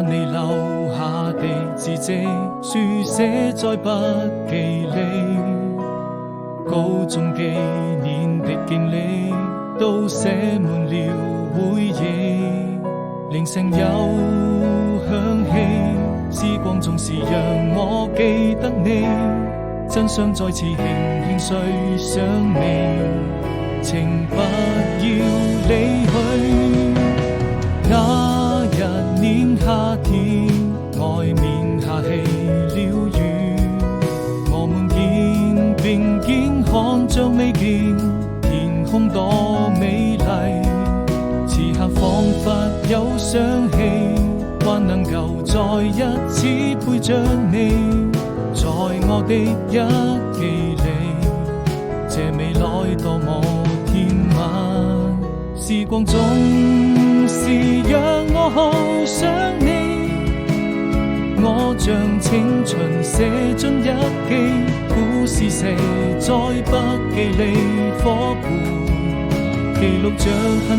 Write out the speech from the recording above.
你留下的字跡，書寫在筆記裏。高中幾年的經歷，都寫滿了回憶。鈴聲又響起，時光總是讓我記得你。真想再次輕輕睡上你，請不要離去。那一年夏天，外面下起了雨，我們肩並肩看着未見天空多美麗。此刻彷彿有想起，還能夠再一次陪着你，在我的日記裏，這未來多麼甜蜜。時光總是讓我好想你，我將青春寫進日記，故事寫在筆記裏，夥伴記錄着很